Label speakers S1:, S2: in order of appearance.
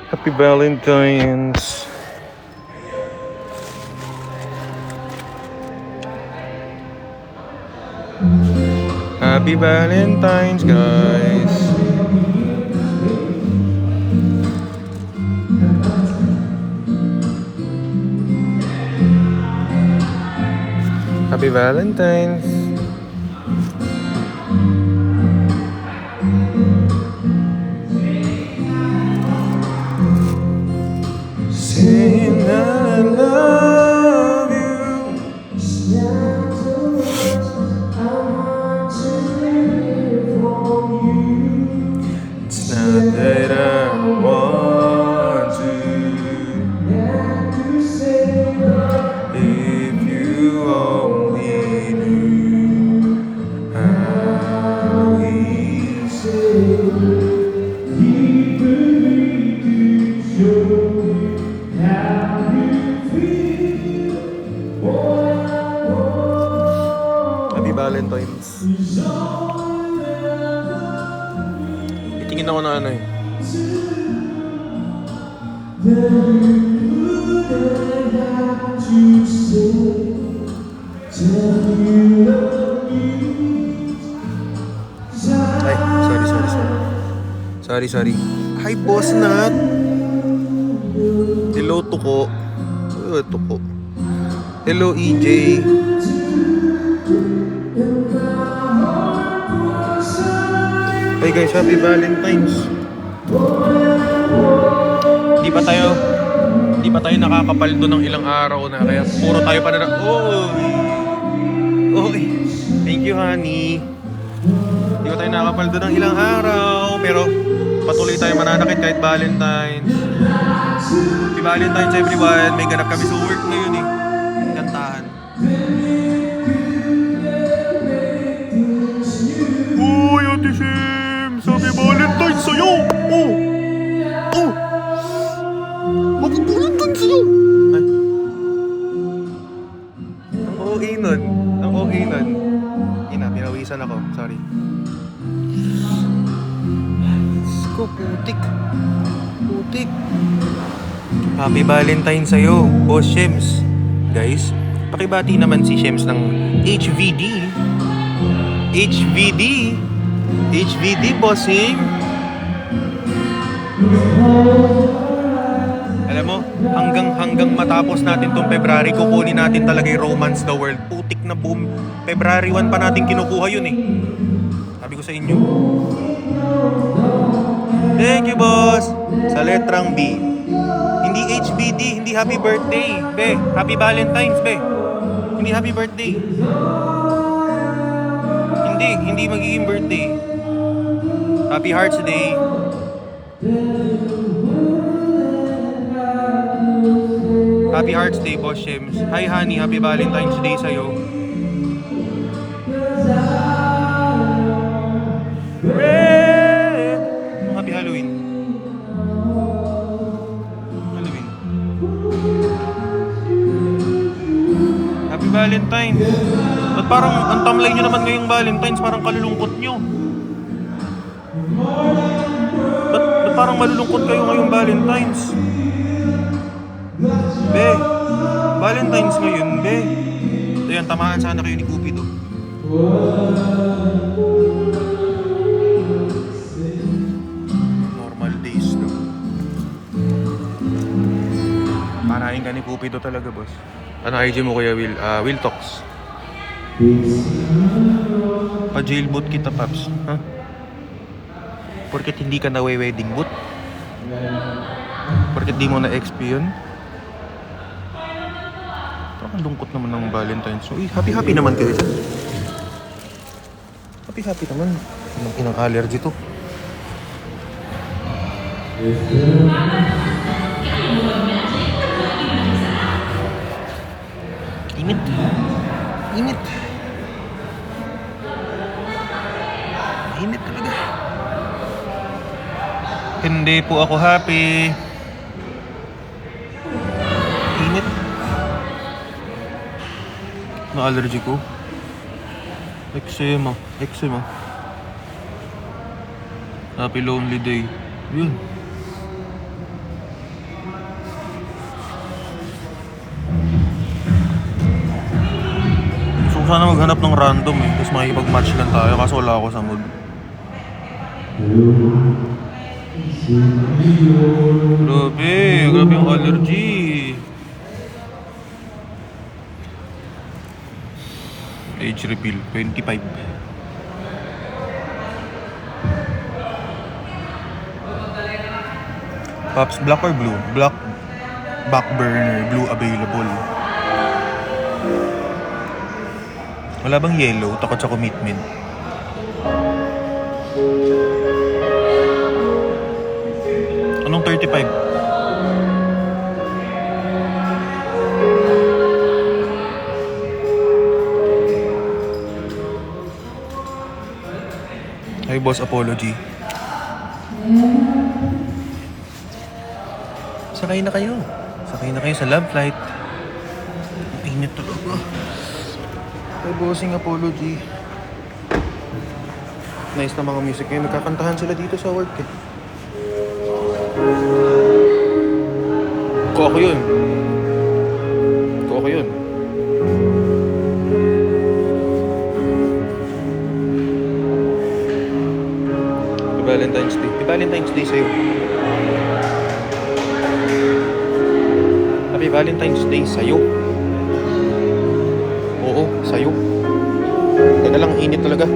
S1: Happy Valentine's. Happy Valentine's, guys. Happy Valentine's. Saying I love you. It's not that I want to. If you only knew how easy. Happy Valentine's. Itingin ako na ano eh. Ay, sorry. Hi, Boss Nat. Hello, Tuko. Tuko. Hello, EJ. Hey guys, happy Valentine's. Di pa tayo nakakapaldo ng ilang araw na, kaya puro tayo pa na. Oh, thank you, honey. Di pa tayo nakakapaldo ng ilang araw, pero patuloy tayo mananakit kahit Valentine's. Happy Valentine's, everyone. May ganap kami sa work ngayon eh. Kantahan. Uy, Ate Sims! Happy Valentine's sa'yo! Oh! Happy Valentine's sa'yo! Ay. Ang okay nun. Pinawisan ako. Sorry. Sko, putik. Happy Valentine's sa'yo, Boss Shems. Guys, pakibati naman si Shems ng HVD, bossing. Alam mo, hanggang matapos natin tong February, kukunin natin talaga yung Romance the World. Putik na boom. February 1 pa natin kinukuha yun eh. Sabi ko sa inyo. Thank you, boss. Sa letrang B. Hindi HBD, hindi happy birthday, be. Happy Valentine's, be. Hindi happy birthday. Hindi magiging birthday. Happy Hearts Day. Happy Hearts Day, Boss Shems. Hi, honey. Happy Valentine's Day sa'yo. Happy Halloween. Happy Valentine's. Ba't parang ang tamlay nyo naman ngayong Valentine's? Parang kalulungkot nyo. Ba't parang malulungkot kayo ngayong Valentine's? Be, Valentine's ngayon, be. Ayan, tamaan sana kayo ni Cupido. Normal days, no? Parahin ka ni Cupido talaga, boss. Ano IG mo, Kuya Will? Will Talks. Pa-jailboot kita, Paps. Huh? Porket hindi ka na-wedding boot? Porket di mo na-XP yun? Parang lungkot naman ng Valentine's. Uy, happy naman kayo dyan. Happy naman. Inang allergy to. Init talaga. Hindi po ako happy. Init. Na allergy ko. Eczema. Happy lonely day. Yun. Sana maghanap ng random eh. Tapos makikipag-match lang tayo. Kaso wala ako sa mood. Grabe yung allergy. Age reveal, 25. Pops, black or blue? Black, back burner, blue available. Wala bang yellow? Takot sa commitment. Anong 35? Hi, boss, apology. Sakay na kayo. Sakay na kayo sa love flight. Ang init talaga. Hi, bossing, apology. Nice na mga music ngayon. Nagkakantahan sila dito sa work eh. Ko ako yun. Ko ako yun. Valentine's Day. Valentine's Day sa'yo. Happy Valentine's Day sa'yo. Oo, sa'yo. Kaya lang, init talaga.